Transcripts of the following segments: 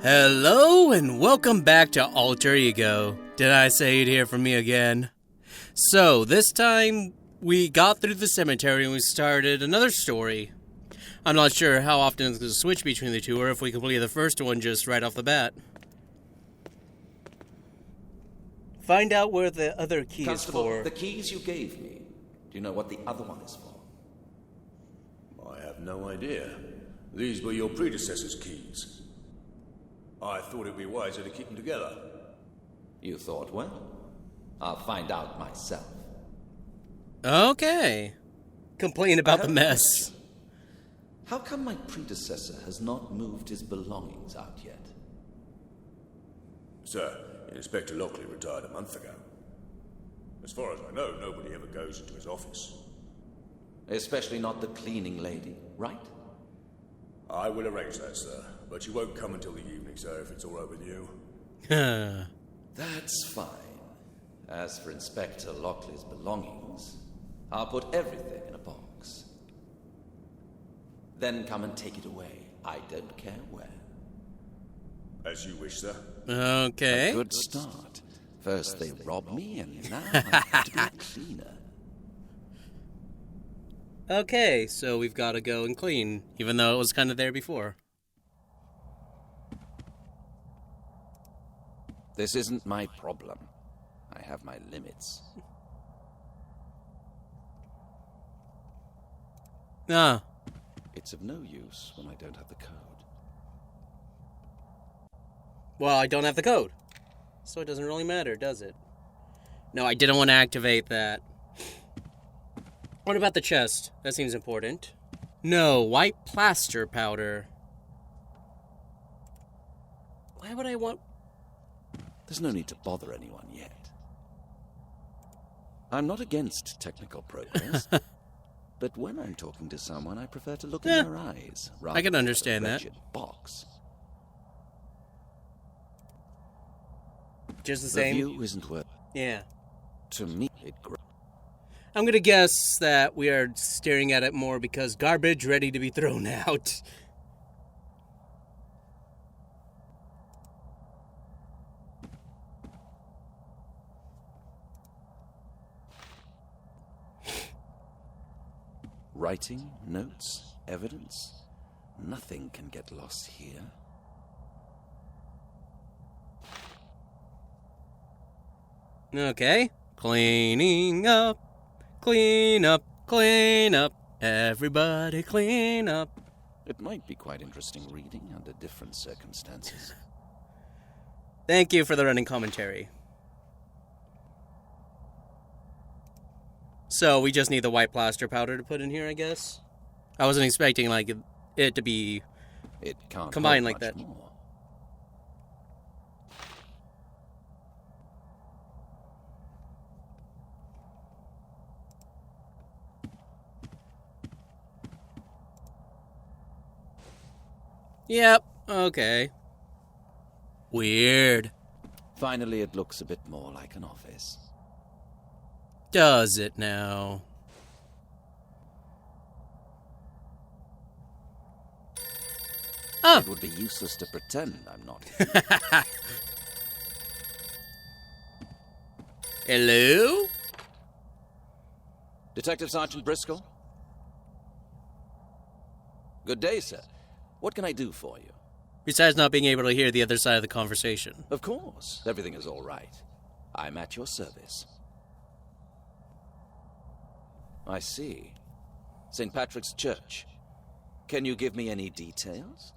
Hello and welcome back to Alter Ego. Did I say you'd hear from me again? So, this time we got through the cemetery and we started another story. I'm not sure how often it's going to switch between the two or if we complete the first one just right off the bat. Find out where the other key Constable, is for. the keys you gave me, do you know what the other one is for? I have no idea. These were your predecessor's keys. I thought it'd be wiser to keep them together. You thought, well, I'll find out myself. Okay. Complain about the mess. How come my predecessor has not moved his belongings out yet? Sir, Inspector Lockley retired a month ago. As far as I know, nobody ever goes into his office. Especially not the cleaning lady, right? I will arrange that, sir. But she won't come until the evening, sir, if it's all right with you. That's fine. As for Inspector Lockley's belongings, I'll put everything in a box. Then come and take it away. I don't care where. As you wish, sir. Okay. A good start. First they rob me, and now I have to be a cleaner. Okay, so we've got to go and clean, even though it was kind of there before. This isn't my problem. I have my limits. Ah. It's of no use when I don't have the code. Well, I don't have the code. So it doesn't really matter, does it? No, I didn't want to activate that. What about the chest? That seems important. No, white plaster powder. Why would I want... There's no need to bother anyone yet. I'm not against technical progress, but when I'm talking to someone, I prefer to look in their eyes rather I can than understand a that. wretched box. Just the The same? view isn't worth. Yeah. To me, it. I'm gonna guess that we are staring at it more because garbage ready to be thrown out. Writing, notes, evidence. Nothing can get lost here. Okay. Cleaning up. Clean up. Clean up. Everybody clean up. It might be quite interesting reading under different circumstances. Thank you for the running commentary. So, we just need the white plaster powder to put in here, I guess? I wasn't expecting, like, it to be It can't combined hold like much that. more. Yep, okay. Weird. Finally, it looks a bit more like an office. Does it now? Oh! It would be useless to pretend I'm not. Hello? Detective Sergeant Briscoe? Good day, sir. What can I do for you? Besides not being able to hear the other side of the conversation. Of course. Everything is all right. I'm at your service. I see. St. Patrick's Church. Can you give me any details?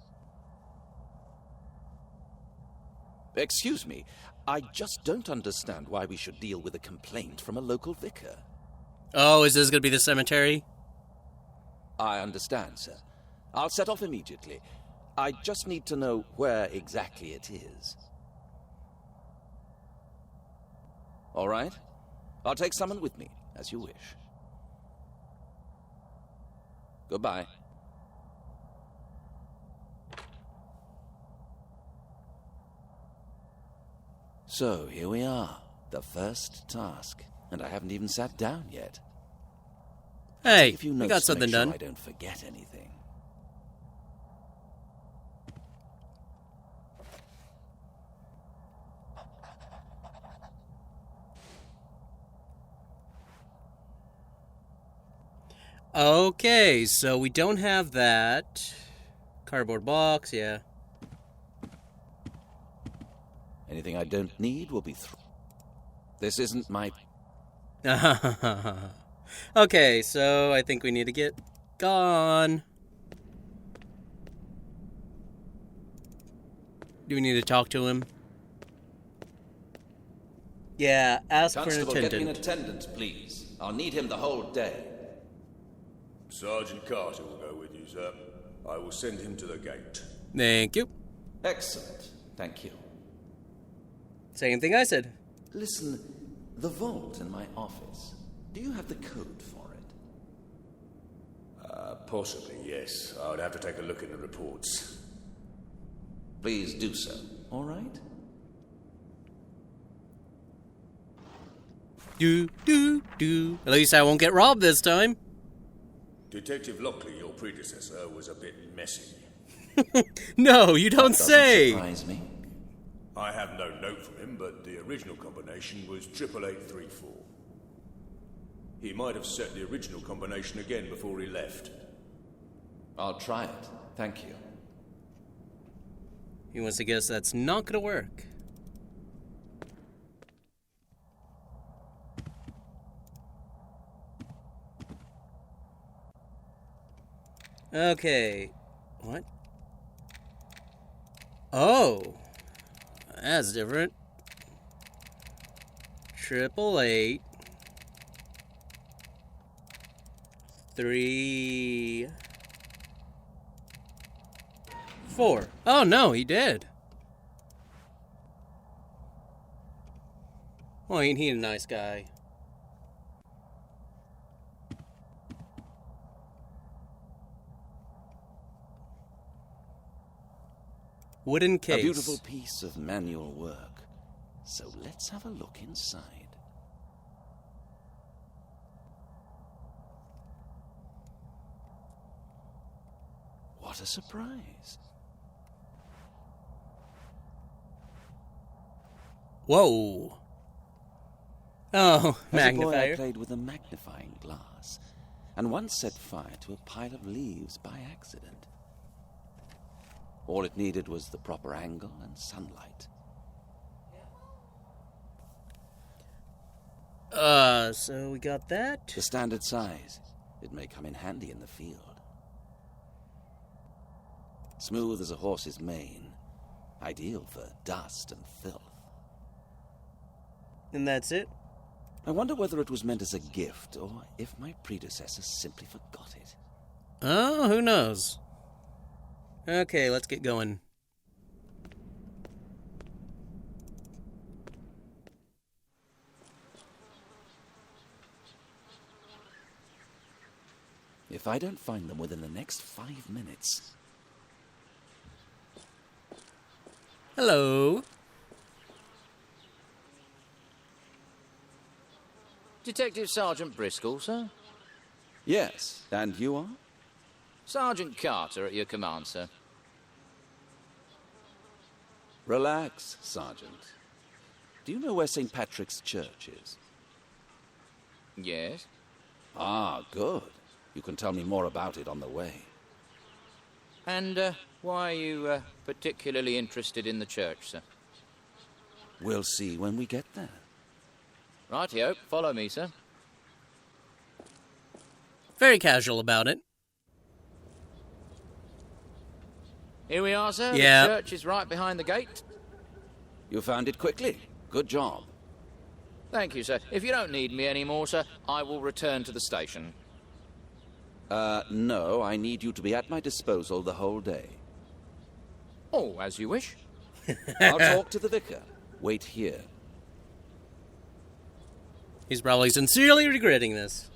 Excuse me. I just don't understand why we should deal with a complaint from a local vicar. Oh, is this going to be the cemetery? I understand, sir. I'll set off immediately. I just need to know where exactly it is. All right? I'll take someone with me, as you wish. Goodbye. So, here we are. The first task. And I haven't even sat down yet. Hey, If you we notes got to something make sure done. I don't forget anything. Okay, so we don't have that. Cardboard box, yeah. Anything I don't need will be thrown. This isn't my... Okay, so I think we need to get gone. Do we need to talk to him? Yeah, ask Constable, for an get me an attendant. attendant, please. I'll need him the whole day. Sergeant Carter will go with you, sir. I will send him to the gate. Thank you. Excellent. Thank you. Same thing I said. Listen, the vault in my office. Do you have the code for it? Possibly, yes. I would have to take a look in the reports. Please do so. All right? At least I won't get robbed this time. Detective Lockley, your predecessor, was a bit messy. No, you don't Doesn't say. surprise me. I have no note from him, but the original combination was 88834. He might have set the original combination again before he left. I'll try it. Thank you. He wants to guess that's not gonna work. Okay. What? Oh. That's different. 888 3 4. Oh no, he did. Well, ain't he a nice guy? Wooden case. A beautiful piece of manual work. So let's have a look inside. What a surprise. Whoa. Oh, As a boy, I magnifier. played with a magnifying glass, and once set fire to a pile of leaves by accident. All it needed was the proper angle and sunlight. So we got that. The standard size. It may come in handy in the field. Smooth as a horse's mane. Ideal for dust and filth. And that's it? I wonder whether it was meant as a gift, or if my predecessor simply forgot it. Oh, who knows? Okay, let's get going. If I don't find them within the next 5 minutes... Hello. Detective Sergeant Briscoe, sir? Yes, and you are? Sergeant Carter at your command, sir. Relax, Sergeant. Do you know where St. Patrick's Church is? Yes? Ah, good. You can tell me more about it on the way. And why are you particularly interested in the church, sir? We'll see when we get there. Rightio, follow me, sir. Very casual about it. Here we are, sir. Yeah. The church is right behind the gate. You found it quickly. Good job. Thank you, sir. If you don't need me anymore, sir, I will return to the station. No, I need you to be at my disposal the whole day. Oh, as you wish. I'll talk to the vicar. Wait here. He's probably sincerely regretting this.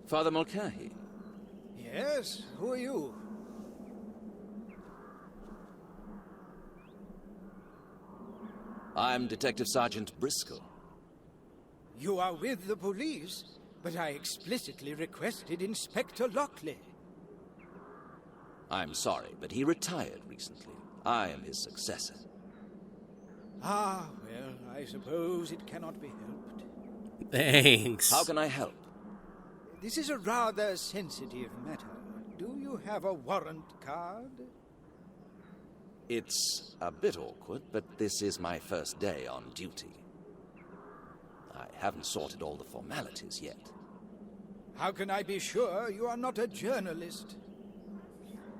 Father Mulcahy. Yes? Who are you? I'm Detective Sergeant Briscoe. You are with the police, but I explicitly requested Inspector Lockley. I'm sorry, but he retired recently. I am his successor. Ah, well, I suppose it cannot be helped. Thanks. How can I help? This is a rather sensitive matter. Do you have a warrant card? It's a bit awkward, but this is my first day on duty. I haven't sorted all the formalities yet. How can I be sure you are not a journalist?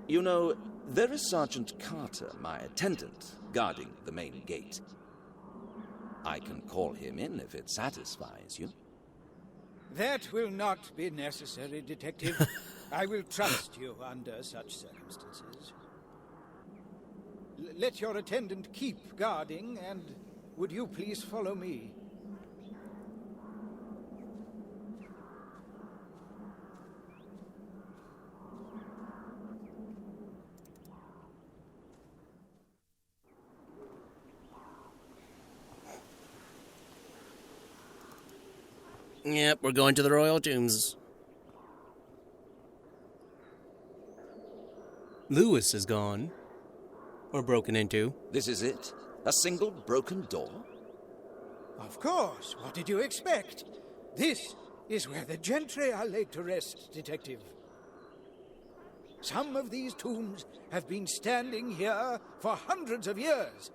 You know, there is Sergeant Carter, my attendant, guarding the main gate. I can call him in if it satisfies you. That will not be necessary, Detective. I will trust you under such circumstances. Let your attendant keep guarding, and would you please follow me? Yep, we're going to the Royal Tombs. Lewis is gone. Or broken into. This is it? A single broken door? Of course. What did you expect? This is where the gentry are laid to rest, Detective. Some of these tombs have been standing here for hundreds of years.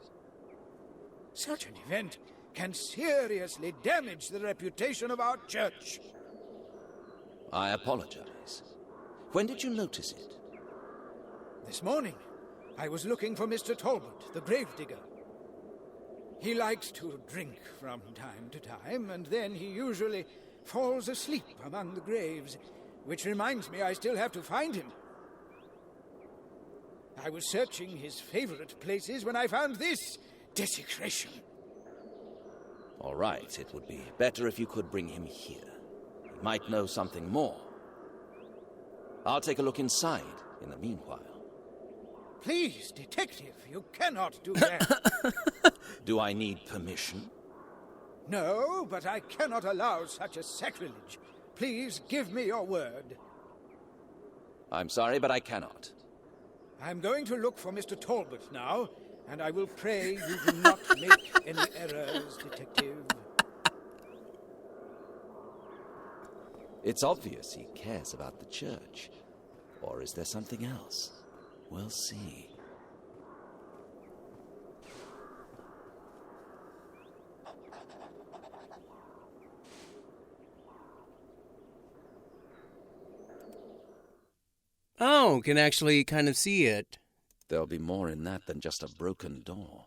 Such an event can seriously damage the reputation of our church. I apologize. When did you notice it? This morning, I was looking for Mr. Talbot, the gravedigger. He likes to drink from time to time, and then he usually falls asleep among the graves, which reminds me I still have to find him. I was searching his favorite places when I found this desecration. All right, it would be better if you could bring him here. He might know something more. I'll take a look inside in the meanwhile. Please, Detective, you cannot do that. Do I need permission? No, but I cannot allow such a sacrilege. Please give me your word. I'm sorry, but I cannot. I'm going to look for Mr. Talbot now, and I will pray you do not make any errors, Detective. It's obvious he cares about the church. Or is there something else? We'll see. Oh, can actually kind of see it. There'll be more in that than just a broken door.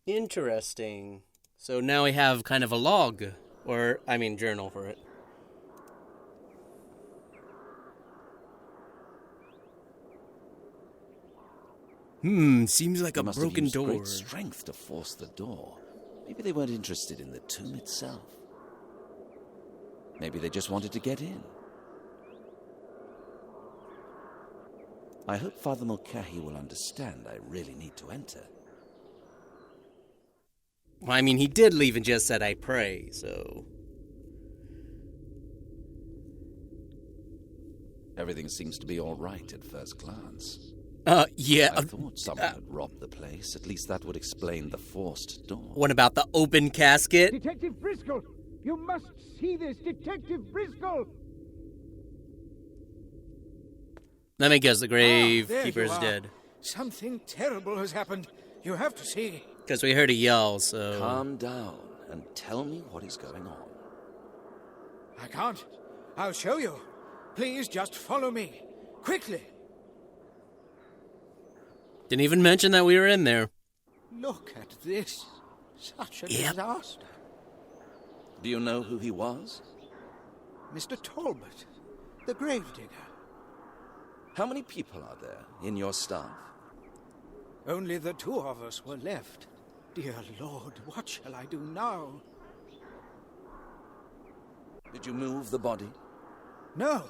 Interesting. So now we have kind of a log, or, I mean, journal for it. Seems like a They must broken have used door. great strength to force the door. Maybe they weren't interested in the tomb itself. Maybe they just wanted to get in. I hope Father Mulcahy will understand I really need to enter. Well, I mean, he did leave and just said, I pray, so... Everything seems to be all right at first glance. Yeah. I thought someone had robbed the place. At least that would explain the forced door. What about the open casket? Detective Briscoe! You must see this, Detective Briscoe! Let me guess, the There gravekeeper's you are. dead. Something terrible has happened. You have to see. Because we heard a yell, so... Calm down and tell me what is going on. I can't. I'll show you. Please just follow me. Quickly. Didn't even mention that we were in there. Look at this. Such a Yep. disaster. Do you know who he was? Mr. Talbot, the gravedigger. How many people are there in your staff? Only the two of us were left. Dear Lord, what shall I do now? Did you move the body? No,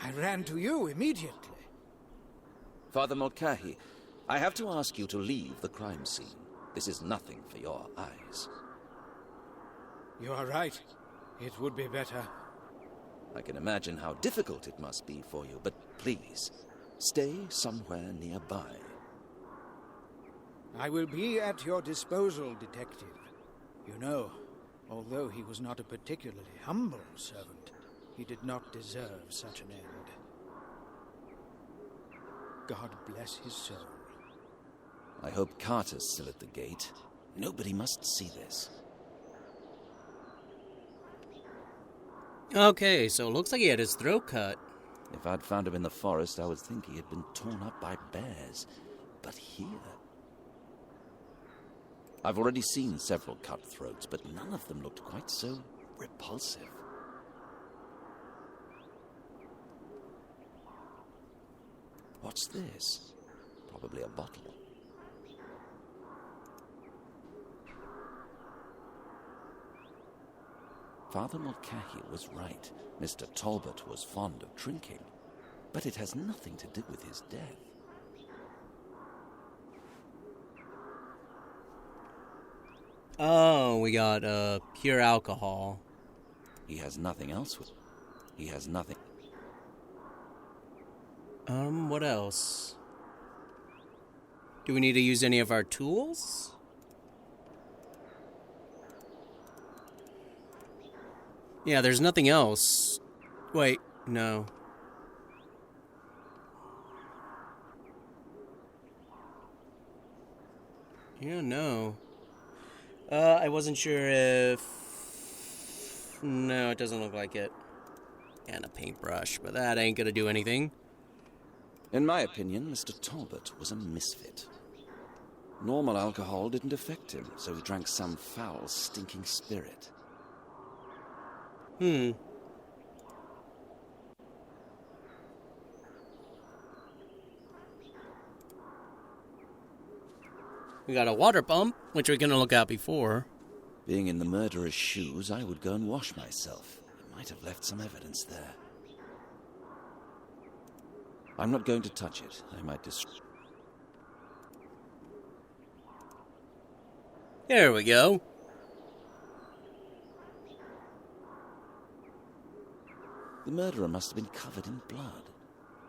I ran to you immediately. Father Mulcahy, I have to ask you to leave the crime scene. This is nothing for your eyes. You are right. It would be better. I can imagine how difficult it must be for you, but please, stay somewhere nearby. I will be at your disposal, detective. You know, although he was not a particularly humble servant, he did not deserve such an end. God bless his soul. I hope Carter's still at the gate. Nobody must see this. Okay, so it looks like he had his throat cut. If I'd found him in the forest, I would think he had been torn up by bears. But here... I've already seen several cutthroats, but none of them looked quite so repulsive. What's this? Probably a bottle. Father Mulcahy was right. Mr. Talbot was fond of drinking, but it has nothing to do with his death. Oh, we got pure alcohol. He has nothing else with... He has nothing... What else? Do we need to use any of our tools? Yeah, there's nothing else. Wait, no. Yeah, no. I wasn't sure if... No, it doesn't look like it. And a paintbrush, but that ain't gonna do anything. In my opinion, Mr. Talbot was a misfit. Normal alcohol didn't affect him, so he drank some foul, stinking spirit. We got a water pump, which we're gonna look at before. Being in the murderer's shoes, I would go and wash myself. It might have left some evidence there. I'm not going to touch it. I might destroy... There we go. The murderer must have been covered in blood,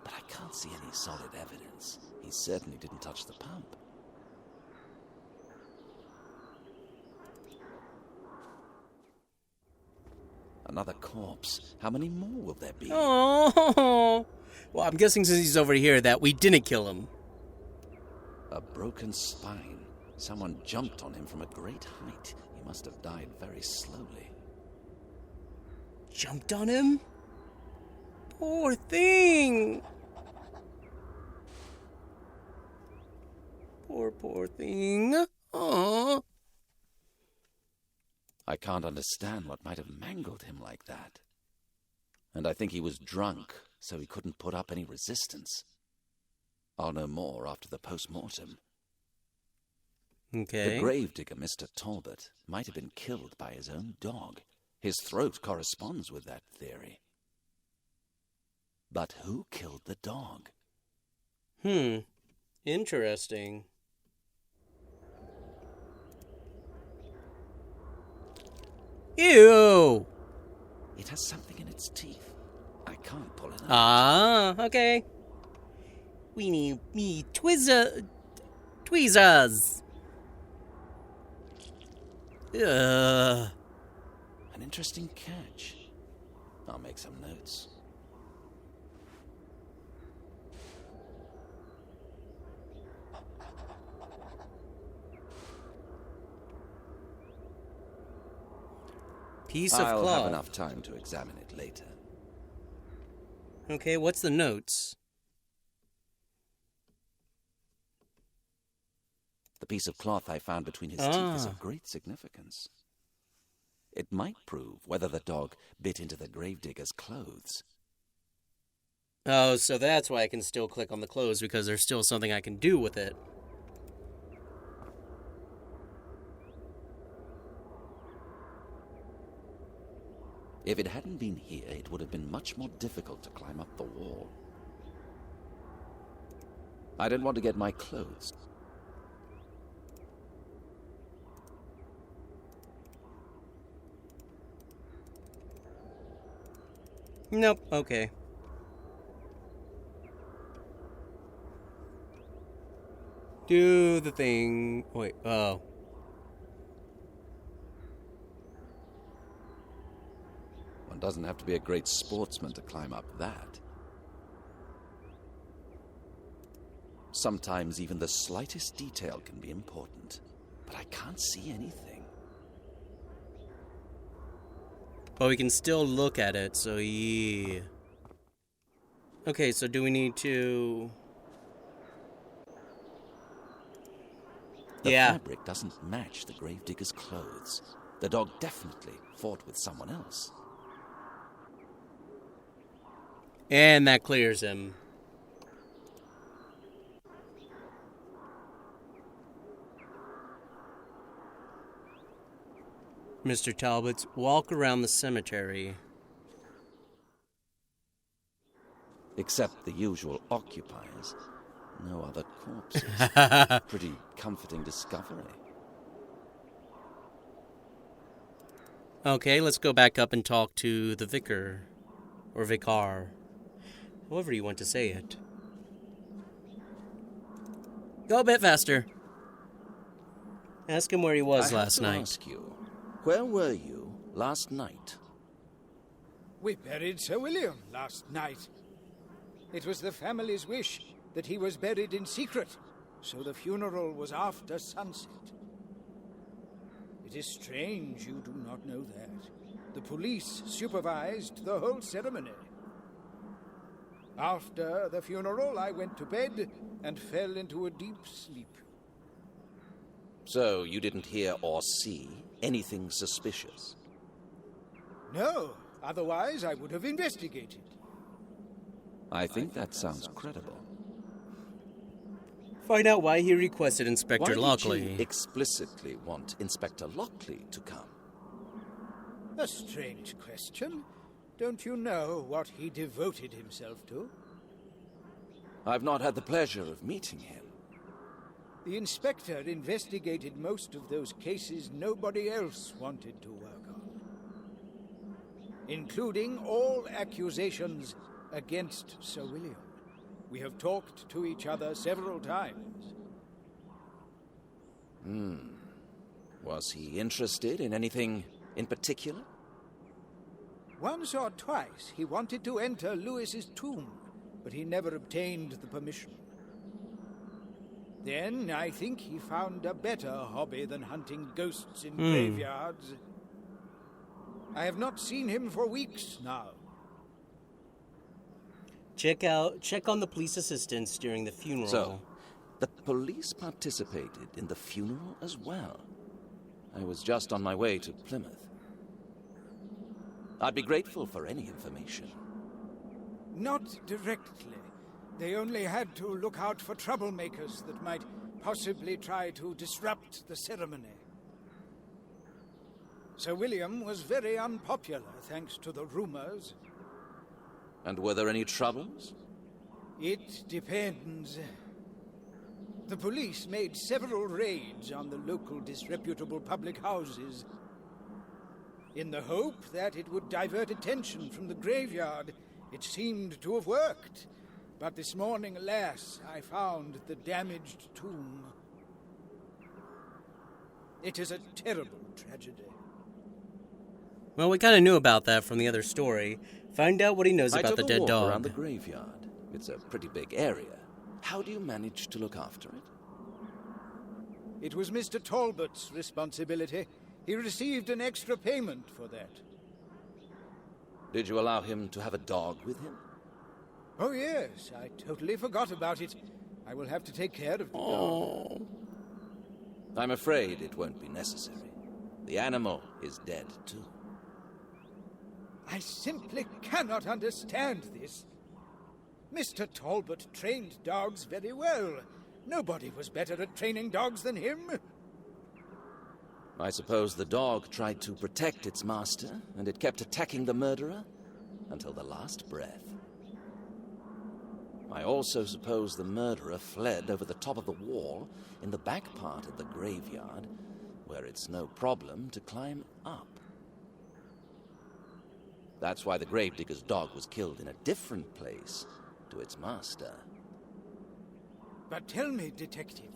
but I can't see any solid evidence. He certainly didn't touch the pump. Another corpse. How many more will there be? Oh, well, I'm guessing since he's over here that we didn't kill him. A broken spine. Someone jumped on him from a great height. He must have died very slowly. Jumped on him? Poor thing. Poor thing. Aww. I can't understand what might have mangled him like that. And I think he was drunk, so he couldn't put up any resistance. I'll know more after the post-mortem. Okay. The gravedigger, Mr. Talbot, might have been killed by his own dog. His throat corresponds with that theory. But who killed the dog? Interesting. Ew! It has something in its teeth. I can't pull it out. Ah, okay. We need me tweezers. Ugh. An interesting catch. I'll make some notes. Piece of I'll cloth. have enough time to examine it later. Okay, what's the notes? The piece of cloth I found between his teeth is of great significance. It might prove whether the dog bit into the gravedigger's clothes. Oh, so that's why I can still click on the clothes, because there's still something I can do with it. If it hadn't been here, it would have been much more difficult to climb up the wall. I don't want to get my clothes. Nope, okay. Do the thing. Wait, oh. One doesn't have to be a great sportsman to climb up that. Sometimes even the slightest detail can be important, but I can't see anything. But we can still look at it, so yeah. Okay, so do we need to... The fabric doesn't match the gravedigger's clothes. The dog definitely fought with someone else. And that clears him. Mr. Talbot's walk around the cemetery. Except the usual occupiers. No other corpses. Pretty comforting discovery. Okay, let's go back up and talk to the vicar. Or vicar. However you want to say it. Go a bit faster. Ask him where he was last night. I have to ask you, where were you last night? We buried Sir William last night. It was the family's wish that he was buried in secret, so the funeral was after sunset. It is strange you do not know that. The police supervised the whole ceremony. After the funeral, I went to bed and fell into a deep sleep. So you didn't hear or see anything suspicious? No, otherwise I would have investigated. I think that sounds credible. Find out why he requested Inspector Lockley. Why did you explicitly want Inspector Lockley to come? A strange question. Don't you know what he devoted himself to? I've not had the pleasure of meeting him. The inspector investigated most of those cases nobody else wanted to work on, including all accusations against Sir William. We have talked to each other several times. Was he interested in anything in particular? Once or twice he wanted to enter Lewis's tomb, but he never obtained the permission. Then I think he found a better hobby than hunting ghosts in graveyards. I have not seen him for weeks now. Check on the police assistants during the funeral. So, the police participated in the funeral as well. I was just on my way to Plymouth. I'd be grateful for any information. Not directly. They only had to look out for troublemakers that might possibly try to disrupt the ceremony. Sir William was very unpopular thanks to the rumors. And were there any troubles? It depends. The police made several raids on the local disreputable public houses in the hope that it would divert attention from the graveyard. It seemed to have worked. But this morning, alas, I found the damaged tomb. It is a terrible tragedy. Well, we kind of knew about that from the other story. Find out what he knows about the dead I took a walk dog. around the graveyard. It's a pretty big area. How do you manage to look after it? It was Mr. Talbot's responsibility. He received an extra payment for that. Did you allow him to have a dog with him? Oh, yes. I totally forgot about it. I will have to take care of the dog. I'm afraid it won't be necessary. The animal is dead, too. I simply cannot understand this. Mr. Talbot trained dogs very well. Nobody was better at training dogs than him. I suppose the dog tried to protect its master, and it kept attacking the murderer until the last breath. I also suppose the murderer fled over the top of the wall in the back part of the graveyard, where it's no problem to climb up. That's why the gravedigger's dog was killed in a different place to its master. But tell me, Detective,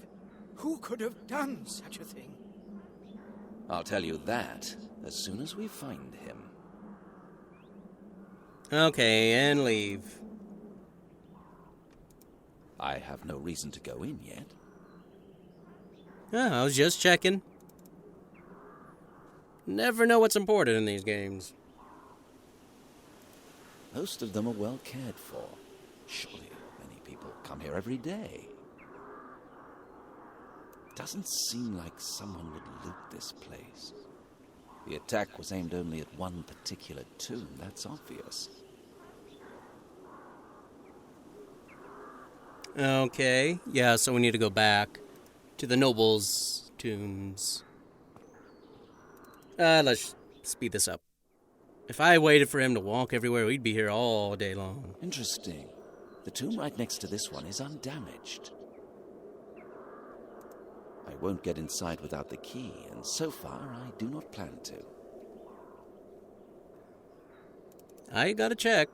Who could have done such a thing? I'll tell you that as soon as we find him. Okay, and leave. I have no reason to go in yet. I was just checking. Never know what's important in these games. Most of them are well cared for. Surely many people come here every day. Doesn't seem like someone would loot this place. The attack was aimed only at one particular tomb, that's obvious. Okay, yeah, so we need to go back to the nobles' tombs. Let's speed this up. If I waited for him to walk everywhere, we'd be here all day long. Interesting. The tomb right next to this one is undamaged. I won't get inside without the key, and so far I do not plan to. I gotta check.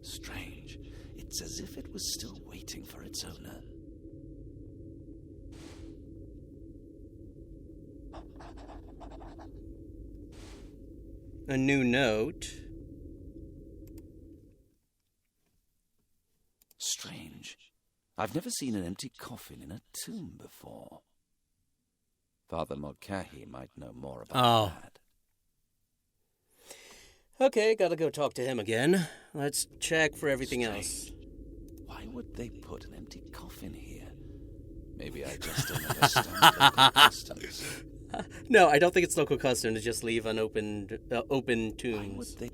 Strange. It's as if it was still waiting for its owner. A new note. Strange. I've never seen an empty coffin in a tomb before. Father Mulcahy might know more about that. Okay, gotta go talk to him again. Let's check for everything Strange. else. Why would they put an empty coffin here? Maybe I just don't understand local customs. No, I don't think it's local custom to just leave unopened, open Why tombs. would they?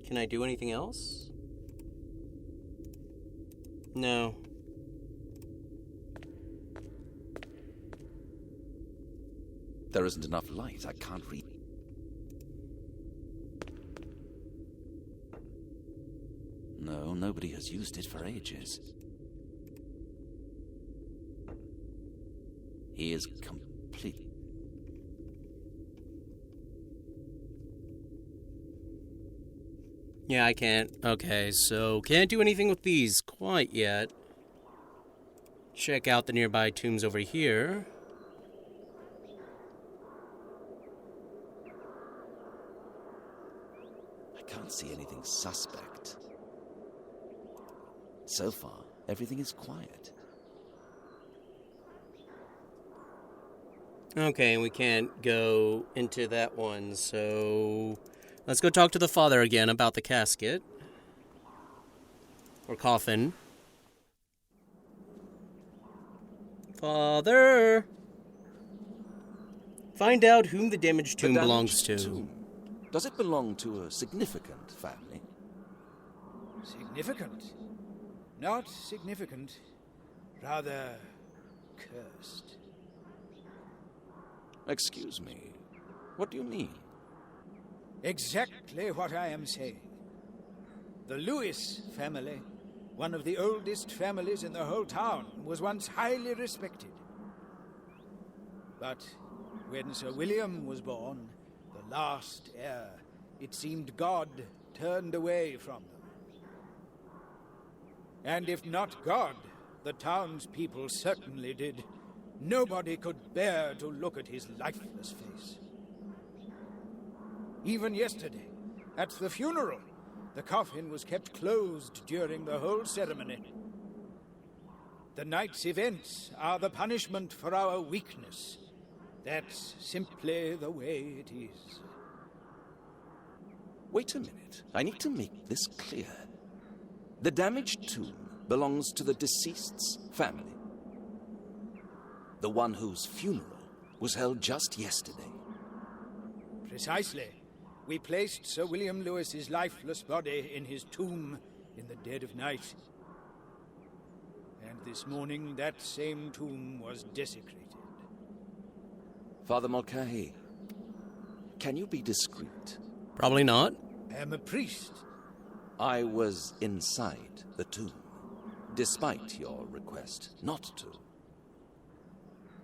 Can I do anything else? No. There isn't enough light. I can't read. No, nobody has used it for ages. He is complete. Yeah, I can't. Okay, so can't do anything with these quite yet. Check out the nearby tombs over here. I can't see anything suspect. So far, everything is quiet. Okay, we can't go into that one, so let's go talk to the father again about the casket. Or coffin. Father! Find out whom the damaged tomb The belongs damaged to. tomb. Does it belong to a significant family? Significant. Not significant. Rather cursed. Excuse me. What do you mean? Exactly what I am saying. The Lewis family, one of the oldest families in the whole town, was once highly respected. But when Sir William was born, the last heir, it seemed God turned away from them. And if not God, the townspeople certainly did. Nobody could bear to look at his lifeless face. Even yesterday, at the funeral, the coffin was kept closed during the whole ceremony. The night's events are the punishment for our weakness. That's simply the way it is. Wait a minute. I need to make this clear. The damaged tomb belongs to the deceased's family. The one whose funeral was held just yesterday. Precisely. We placed Sir William Lewis's lifeless body in his tomb in the dead of night. And this morning, that same tomb was desecrated. Father Mulcahy, can you be discreet? Probably not. I am a priest. I was inside the tomb, despite your request not to.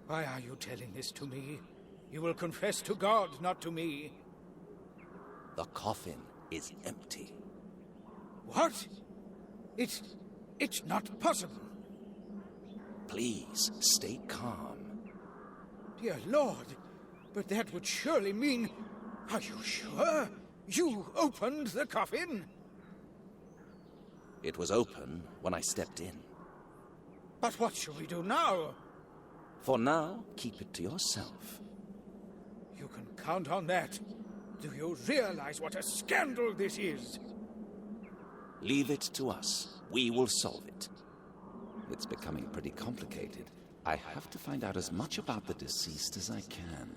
Why are you telling this to me? You will confess to God, not to me. The coffin is empty. What? It's not possible. Please, stay calm. Dear Lord, but that would surely mean... Are you sure? You opened the coffin? It was open when I stepped in. But what shall we do now? For now, keep it to yourself. You can count on that. Do you realize what a scandal this is? Leave it to us. We will solve it. It's becoming pretty complicated. I have to find out as much about the deceased as I can.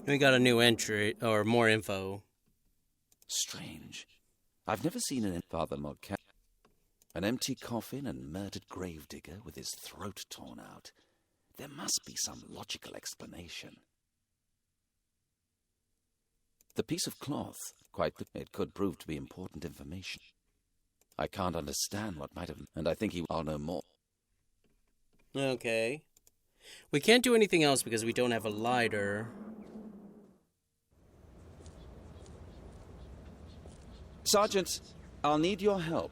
We got a new entry, or more info. Strange. I've never seen an Father Modcat. An empty coffin and murdered gravedigger with his throat torn out. There must be some logical explanation. The piece of cloth, it could prove to be important information. I can't understand what might have, and I think I'll know more. Okay. We can't do anything else because we don't have a lighter. Sergeant, I'll need your help.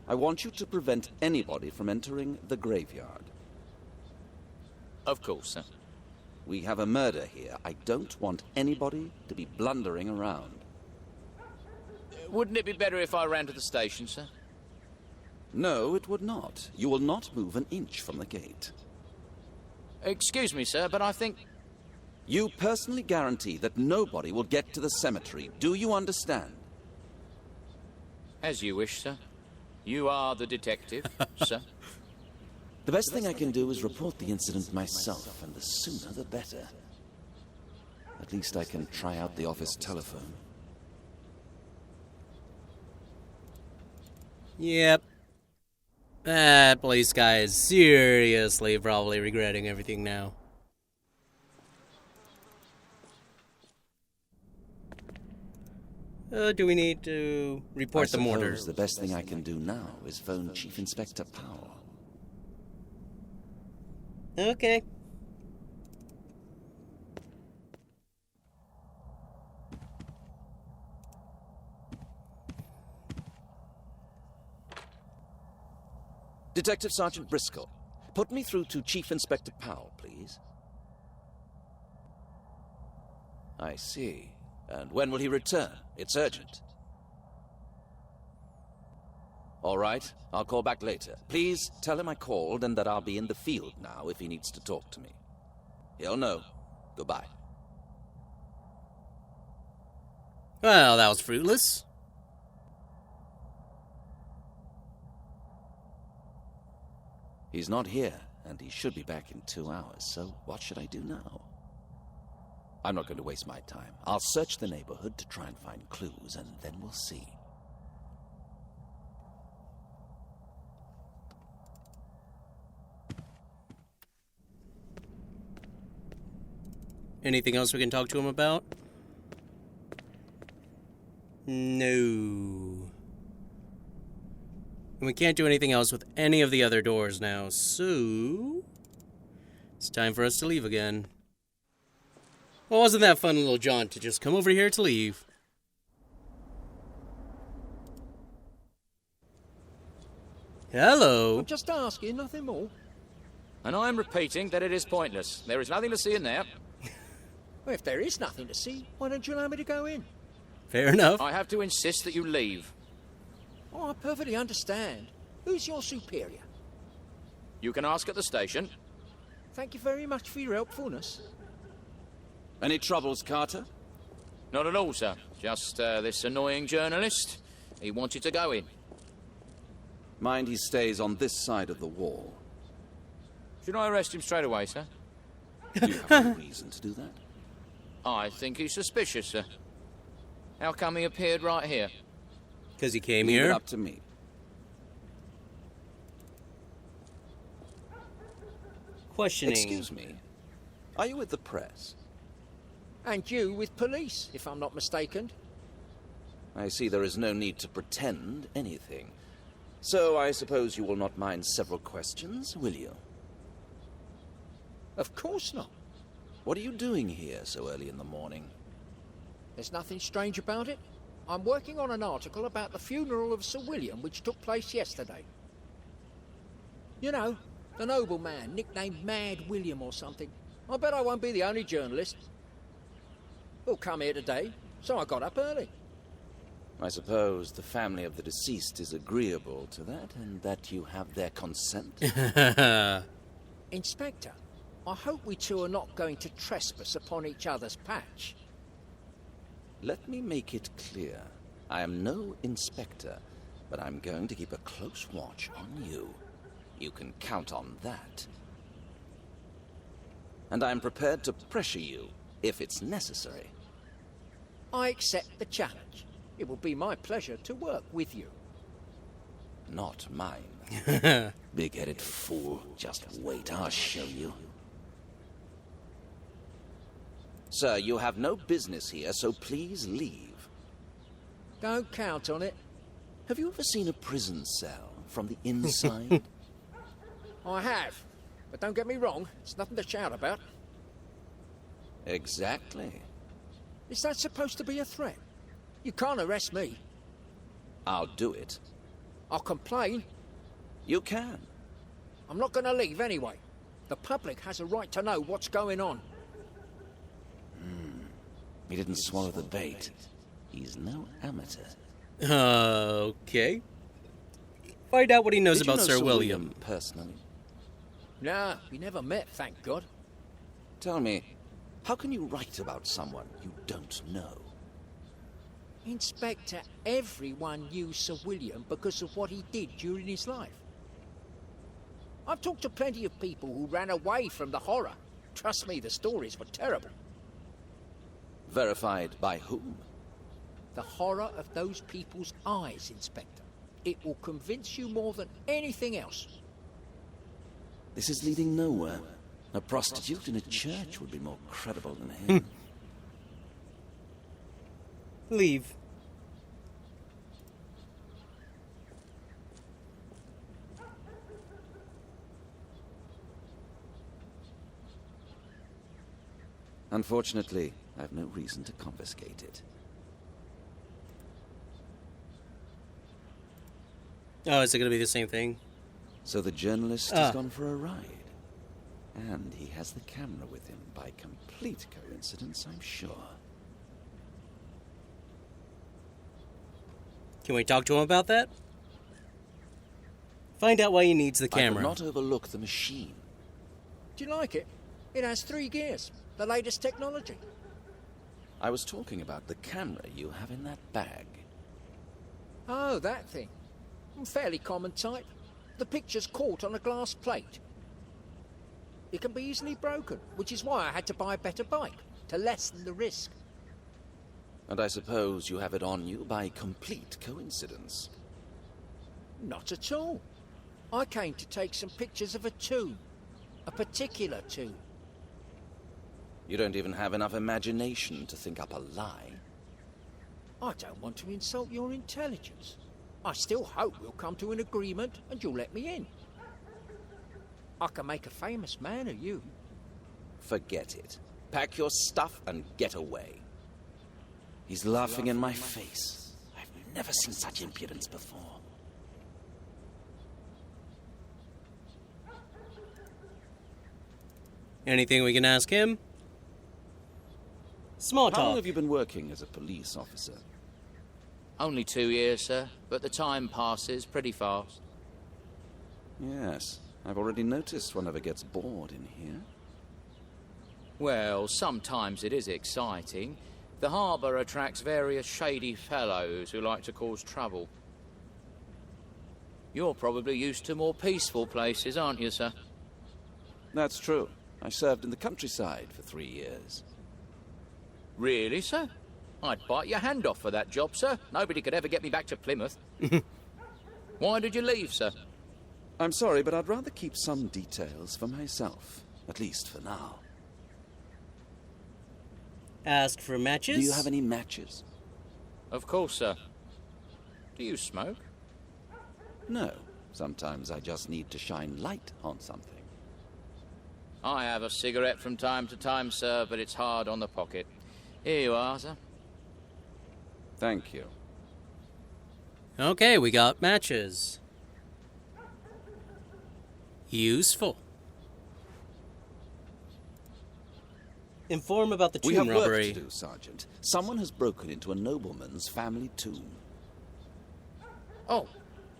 I want you to prevent anybody from entering the graveyard. Of course, sir. We have a murder here. I don't want anybody to be blundering around. Wouldn't it be better if I ran to the station, sir? No, it would not. You will not move an inch from the gate. Excuse me, sir, but I think... You personally guarantee that nobody will get to the cemetery. Do you understand? As you wish, sir. You are the detective, sir. The best thing I can do is report the incident myself, and the sooner the better. At least I can try out the office telephone. Yep. That police guy is seriously probably regretting everything now. Do we need to report the mortar? The best thing I can do now is phone Chief Inspector Powell. Okay. Detective Sergeant Briscoe, put me through to Chief Inspector Powell, please. I see. And when will he return? It's urgent. All right, I'll call back later. Please tell him I called and that I'll be in the field now if he needs to talk to me. He'll know. Goodbye. Well, that was fruitless. He's not here, and he should be back in 2 hours, so what should I do now? I'm not going to waste my time. I'll search the neighborhood to try and find clues, and then we'll see. Anything else we can talk to him about? No. And we can't do anything else with any of the other doors now, so... it's time for us to leave again. Well, wasn't that fun little jaunt to just come over here to leave? Hello. I'm just asking, nothing more. And I'm repeating that it is pointless. There is nothing to see in there. Well, if there is nothing to see, why don't you allow me to go in? Fair enough. I have to insist that you leave. Oh, I perfectly understand. Who's your superior? You can ask at the station. Thank you very much for your helpfulness. Any troubles, Carter? Not at all, sir. Just this annoying journalist. He wanted to go in. Mind he stays on this side of the wall. Should I arrest him straight away, sir? Do you have any reason to do that? I think he's suspicious, sir. How come he appeared right here? Because he came Leave here. it up to me. Questioning. Excuse me. Are you with the press? And you with police, if I'm not mistaken. I see there is no need to pretend anything. So I suppose you will not mind several questions, will you? Of course not. What are you doing here so early in the morning? There's nothing strange about it. I'm working on an article about the funeral of Sir William, which took place yesterday. You know, the nobleman, nicknamed Mad William or something. I bet I won't be the only journalist who'll come here today, so I got up early. I suppose the family of the deceased is agreeable to that, and that you have their consent? Inspector, I hope we two are not going to trespass upon each other's patch. Let me make it clear. I am no inspector, but I'm going to keep a close watch on you. You can count on that. And I'm prepared to pressure you if it's necessary. I accept the challenge. It will be my pleasure to work with you. Not mine. Big-headed fool. Just wait, I'll show you. Sir, you have no business here, so please leave. Don't count on it. Have you ever seen a prison cell from the inside? I have. But don't get me wrong, it's nothing to shout about. Exactly. Is that supposed to be a threat? You can't arrest me. I'll do it. I'll complain. You can. I'm not going to leave anyway. The public has a right to know what's going on. He didn't swallow the bait. He's no amateur. Okay. Find out what he knows Did you about know Sir William. personally? Nah, we never met, thank God. Tell me, how can you write about someone you don't know? Inspector, everyone knew Sir William because of what he did during his life. I've talked to plenty of people who ran away from the horror. Trust me, the stories were terrible. Verified by whom? The horror of those people's eyes, Inspector. It will convince you more than anything else. This is leading nowhere. A prostitute in a church would be more credible than him. Leave. Unfortunately, I have no reason to confiscate it. Oh, is it going to be the same thing? So the journalist has gone for a ride. And he has the camera with him by complete coincidence, I'm sure. Can we talk to him about that? Find out why he needs the I camera. will not overlook the machine. Do you like it? It has 3 gears. The latest technology. I was talking about the camera you have in that bag. Oh, that thing. Fairly common type. The picture's caught on a glass plate. It can be easily broken, which is why I had to buy a better bike, to lessen the risk. And I suppose you have it on you by complete coincidence. Not at all. I came to take some pictures of a tomb. A particular tomb. You don't even have enough imagination to think up a lie. I don't want to insult your intelligence. I still hope we'll come to an agreement and you'll let me in. I can make a famous man of you. Forget it. Pack your stuff and get away. He's laughing in my face. I've never seen such impudence before. Anything we can ask him? Small How long talk. have you been working as a police officer? Only 2 years, sir, but the time passes pretty fast. Yes, I've already noticed one never gets bored in here. Well, sometimes it is exciting. The harbour attracts various shady fellows who like to cause trouble. You're probably used to more peaceful places, aren't you, sir? That's true. I served in the countryside for 3 years. Really, sir? I'd bite your hand off for that job, sir. Nobody could ever get me back to Plymouth. Why did you leave, sir? I'm sorry, but I'd rather keep some details for myself. At least for now. Ask for matches? Do you have any matches? Of course, sir. Do you smoke? No, sometimes I just need to shine light on something. I have a cigarette from time to time, sir, but it's hard on the pocket. Here you are, sir. Thank you. Okay, we got matches. Useful. Inform about the We tomb have work robbery. to do, Sergeant. Someone has broken into a nobleman's family tomb. Oh,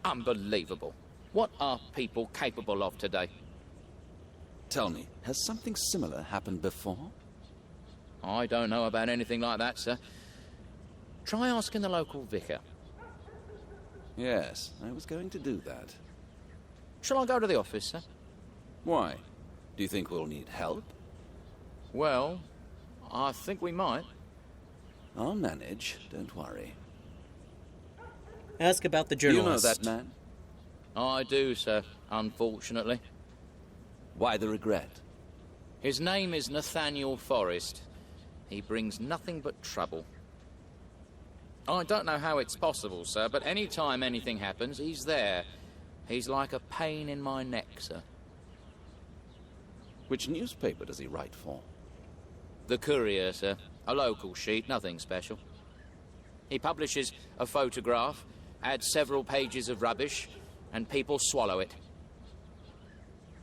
unbelievable. What are people capable of today? Tell me, has something similar happened before? I don't know about anything like that, sir. Try asking the local vicar. Yes, I was going to do that. Shall I go to the office, sir? Why? Do you think we'll need help? Well, I think we might. I'll manage, don't worry. Ask about the Do you journalist. know that man? I do, sir, unfortunately. Why the regret? His name is Nathaniel Forrest. He brings nothing but trouble. I don't know how it's possible, sir, but any time anything happens, he's there. He's like a pain in my neck, sir. Which newspaper does he write for? The Courier, sir. A local sheet, nothing special. He publishes a photograph, adds several pages of rubbish, and people swallow it.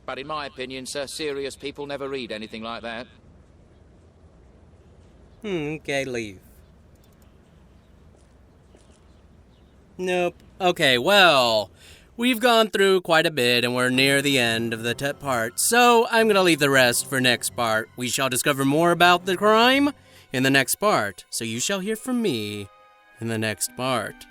But in my opinion, sir, serious people never read anything like that. Okay, leave. Nope. Okay, well, we've gone through quite a bit and we're near the end of the part, so I'm gonna leave the rest for next part. We shall discover more about the crime in the next part, so you shall hear from me in the next part.